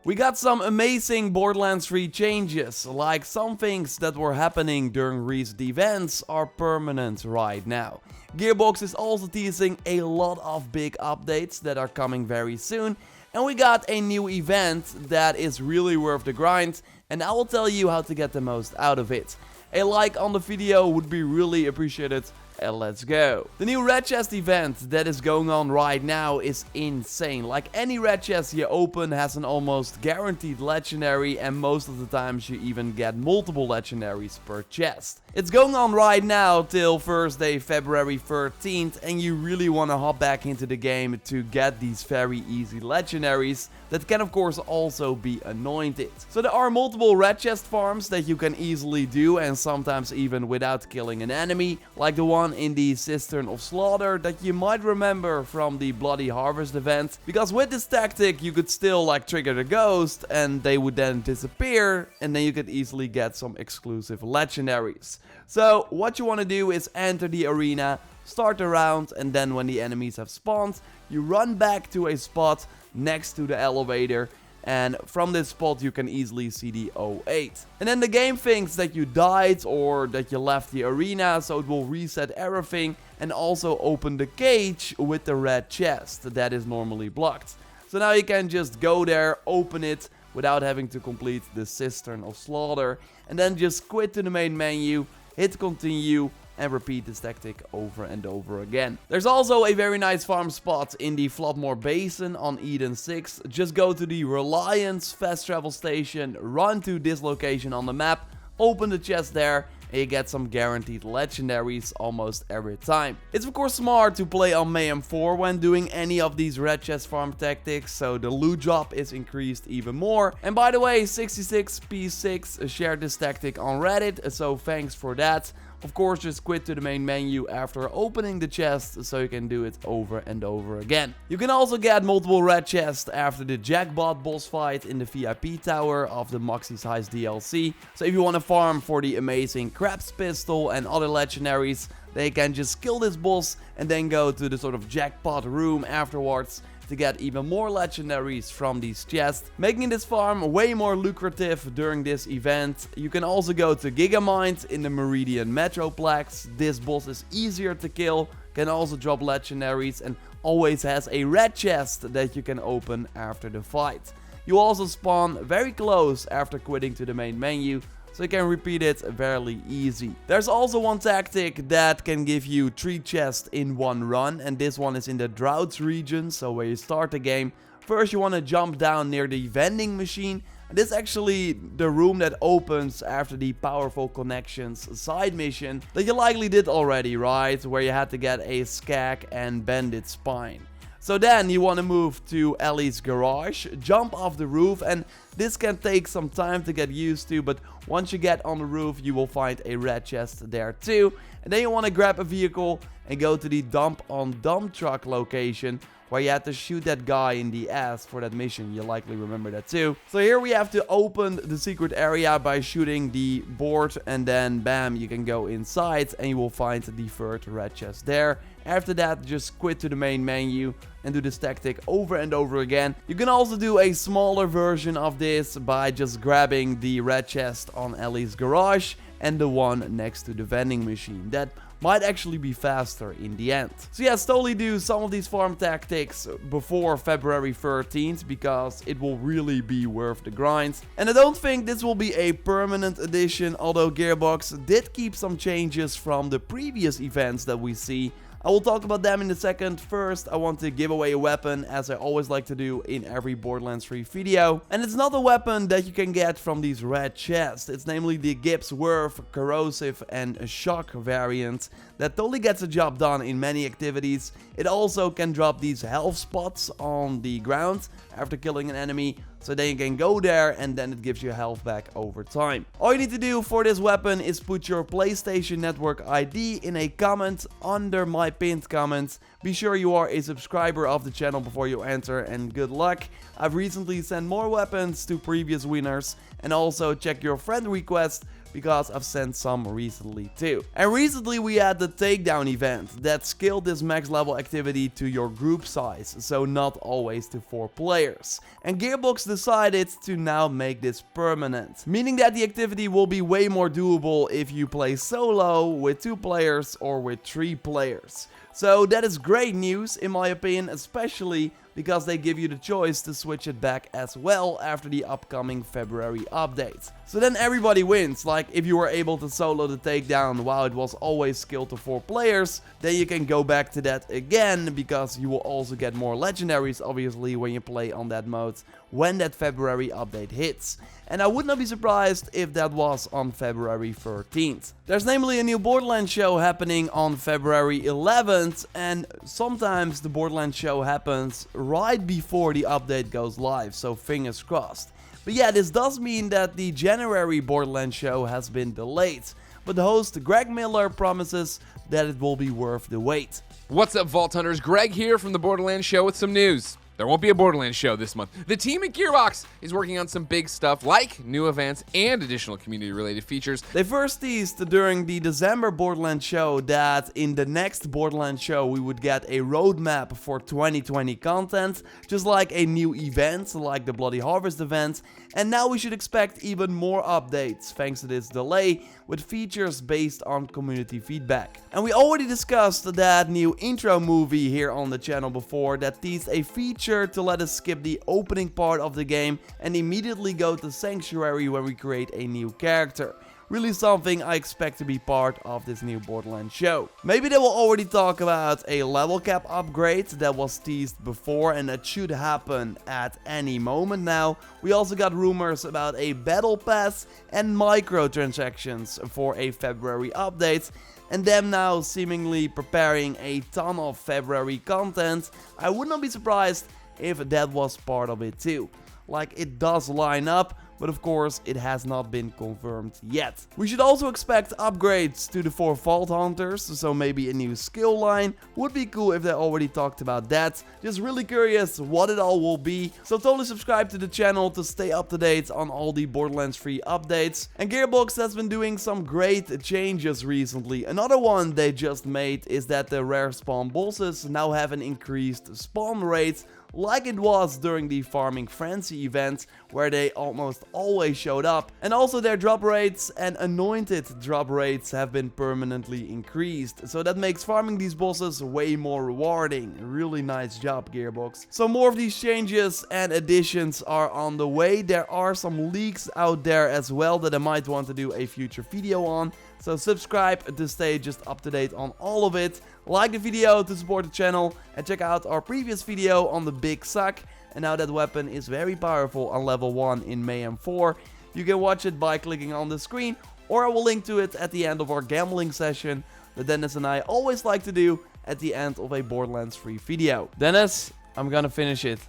We got some amazing Borderlands 3 changes, like some things that were happening during recent events are permanent right now. Gearbox is also teasing a lot of big updates that are coming very soon, and we got a new event that is really worth the grind, and I will tell you how to get the most out of it. A like on the video would be really appreciated. And let's go. The new red chest event that is going on right now is insane. Like any red chest you open has an almost guaranteed legendary, and most of the times you even get multiple legendaries per chest. It's going on right now till Thursday, February 13th, and you really want to hop back into the game to get these very easy legendaries that can of course also be anointed. So there are multiple red chest farms that you can easily do, and sometimes even without killing an enemy, like the one in the Cistern of Slaughter that you might remember from the Bloody Harvest event, because with this tactic you could still like trigger the ghost and they would then disappear, and then you could easily get some exclusive legendaries. So what you want to do is enter the arena, start the round, and then when the enemies have spawned, you run back to a spot next to the elevator, and from this spot you can easily see the 08. And then the game thinks that you died or that you left the arena, so it will reset everything and also open the cage with the red chest that is normally blocked. So now you can just go there, open it without having to complete the Cistern of Slaughter, and then just quit to the main menu, hit continue, and repeat this tactic over and over again. There's also a very nice farm spot in the Floodmore Basin on Eden 6. Just go to the Reliance fast travel station, run to this location on the map, open the chest there, and you get some guaranteed legendaries almost every time. It's of course smart to play on Mayhem 4 when doing any of these red chest farm tactics, so the loot drop is increased even more. And by the way, 66p6 shared this tactic on Reddit, so thanks for that. Of course, just quit to the main menu after opening the chest so you can do it over and over again. You can also get multiple red chests after the Jackbot boss fight in the VIP tower of the Moxie's Heist DLC. So if you want to farm for the amazing Krebs pistol and other legendaries, then you can just kill this boss and then go to the sort of jackpot room afterwards to get even more legendaries from these chests, making this farm way more lucrative during this event. You can also go to Gigamines in the Meridian Metroplex. This boss is easier to kill, can also drop legendaries, and always has a red chest that you can open after the fight. You also spawn very close after quitting to the main menu, so you can repeat it fairly easy. There's also one tactic that can give you 3 chests in one run, and this one is in the Droughts region. So where you start the game, first you want to jump down near the vending machine, and this is actually the room that opens after the Powerful Connections side mission that you likely did already, right? Where you had to get a skag and bend its spine. So then you want to move to Ellie's garage, jump off the roof, and this can take some time to get used to, but once you get on the roof you will find a red chest there too. And then you want to grab a vehicle and go to the dump on dump truck location, where you had to shoot that guy in the ass for that mission. You likely remember that too. So here we have to open the secret area by shooting the board, and then bam, you can go inside and you will find the third red chest there. After that, just quit to the main menu and do this tactic over and over again. You can also do a smaller version of this by just grabbing the red chest on Ellie's garage and the one next to the vending machine. That might actually be faster in the end. So yes, totally do some of these farm tactics before February 13th, because it will really be worth the grind. And I don't think this will be a permanent addition, although Gearbox did keep some changes from the previous events that we see. I will talk about them in a second. First, I want to give away a weapon, as I always like to do in every Borderlands 3 video. And it's not a weapon that you can get from these red chests. It's namely the Gibbs Worth, Corrosive and Shock variant that totally gets the job done in many activities. It also can drop these health spots on the ground after killing an enemy, so then you can go there and then it gives you health back over time. All you need to do for this weapon is put your PlayStation Network ID in a comment under my pinned comment. Be sure you are a subscriber of the channel before you enter, and good luck. I've recently sent more weapons to previous winners, and also check your friend request. because I've sent some recently too. And recently we had the takedown event that scaled this max level activity to your group size, so not always to 4 players. And Gearbox decided to now make this permanent, meaning that the activity will be way more doable if you play solo, with 2 players or with 3 players. So that is great news in my opinion, especially because they give you the choice to switch it back as well after the upcoming February update. So then everybody wins. Like if you were able to solo the takedown while it was always scaled to 4 players, then you can go back to that again, because you will also get more legendaries obviously when you play on that mode when that February update hits. And I would not be surprised if that was on February 13th. There's namely a new Borderlands show happening on February 11th, and sometimes the Borderlands show happens right before the update goes live, so fingers crossed. But yeah, this does mean that the January Borderlands show has been delayed, but the host Greg Miller promises that it will be worth the wait. What's up, Vault Hunters? Greg here from the Borderlands show with some news. There won't be a Borderlands show this month. The team at Gearbox is working on some big stuff like new events and additional community-related features. They first teased during the December Borderlands show that in the next Borderlands show we would get a roadmap for 2020 content, just like a new event like the Bloody Harvest event, and now we should expect even more updates thanks to this delay, with features based on community feedback. And we already discussed that new intro movie here on the channel before that teased a feature to let us skip the opening part of the game and immediately go to Sanctuary when we create a new character. Really something I expect to be part of this new Borderlands show. Maybe they will already talk about a level cap upgrade that was teased before and that should happen at any moment now. We also got rumors about a battle pass and microtransactions for a February update, and them now seemingly preparing a ton of February content. I would not be surprised if that was part of it too. Like, it does line up, but of course it has not been confirmed yet. We should also expect upgrades to the 4 Vault Hunters, so maybe a new skill line. Would be cool if they already talked about that. Just really curious what it all will be. So totally subscribe to the channel to stay up to date on all the Borderlands 3 updates. And Gearbox has been doing some great changes recently. Another one they just made is that the rare spawn bosses now have an increased spawn rate, like it was during the Farming Frenzy event, where they almost always showed up. And also their drop rates and anointed drop rates have been permanently increased, so that makes farming these bosses way more rewarding. Really nice job, Gearbox. So more of these changes and additions are on the way. There are some leaks out there as well that I might want to do a future video on. So subscribe to stay just up to date on all of it. Like the video to support the channel, and check out our previous video on the Big Suck and how that weapon is very powerful on level 1 in Mayhem 4. You can watch it by clicking on the screen, or I will link to it at the end of our gambling session that Dennis and I always like to do at the end of a Borderlands 3 video. Dennis, I'm gonna finish it.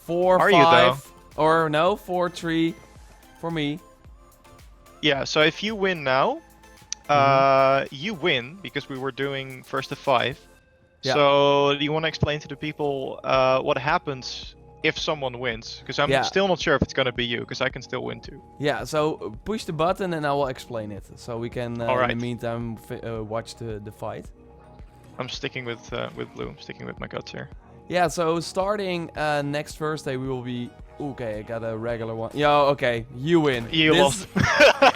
4-5, or no, 4-3 for me. Yeah, so if you win now, you win, because we were doing first to 5. Yeah. So do you want to explain to the people what happens if someone wins? Because I'm still not sure if it's going to be you, because I can still win too. Yeah, so push the button and I will explain it. So we can, in the meantime, watch the fight. I'm sticking with blue, sticking with my guts here. Yeah, so starting next Thursday we will be... Okay, I got a regular one. Yo, okay, you win. You lost.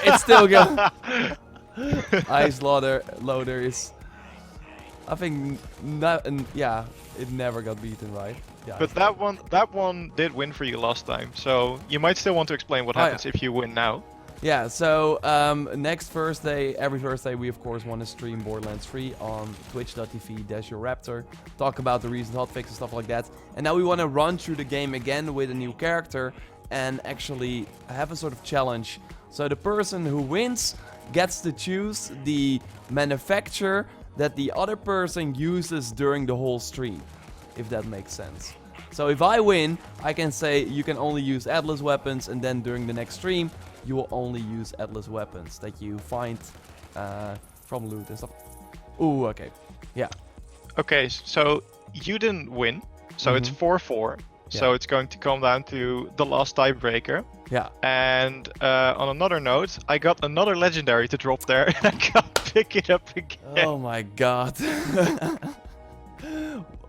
It's still good. Ice loader is... I think, yeah, it never got beaten, right? Yeah. But that one did win for you last time, so you might still want to explain what happens if you win now. Yeah, so next Thursday, every Thursday, we of course want to stream Borderlands 3 on twitch.tv/JorRaptor, talk about the recent hotfix and stuff like that. And now we want to run through the game again with a new character and actually have a sort of challenge. So the person who wins gets to choose the manufacturer that the other person uses during the whole stream, if that makes sense. So if I win, I can say you can only use Atlas weapons, and then during the next stream, you will only use Atlas weapons that you find from loot and stuff. Ooh, okay. Yeah. Okay, so you didn't win, so it's 4-4. So it's going to come down to the last tiebreaker. Yeah. And on another note, I got another legendary to drop there, and I can't pick it up again. Oh my god.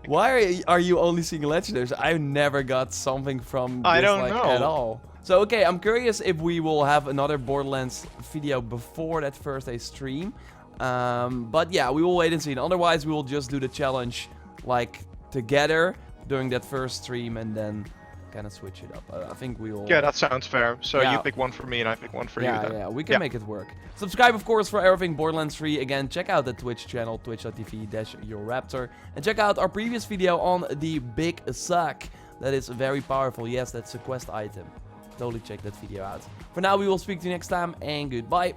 Why are you only seeing legendaries? I never got something from this I don't like know. at all. So okay, I'm curious if we will have another Borderlands video before that Thursday stream. But yeah, we will wait and see. And otherwise, we will just do the challenge like together during that first stream and then kind of switch it up. I think we will. Yeah, that sounds fair. So Yeah. you pick one for me and I pick one for you then. Yeah, we can make it work. Subscribe, of course, for everything Borderlands 3. Again, check out the Twitch channel, twitch.tv/JorRaptor. And check out our previous video on the Big Suck. That is very powerful. Yes, that's a quest item. Totally check that video out. For now, we will speak to you next time, and goodbye.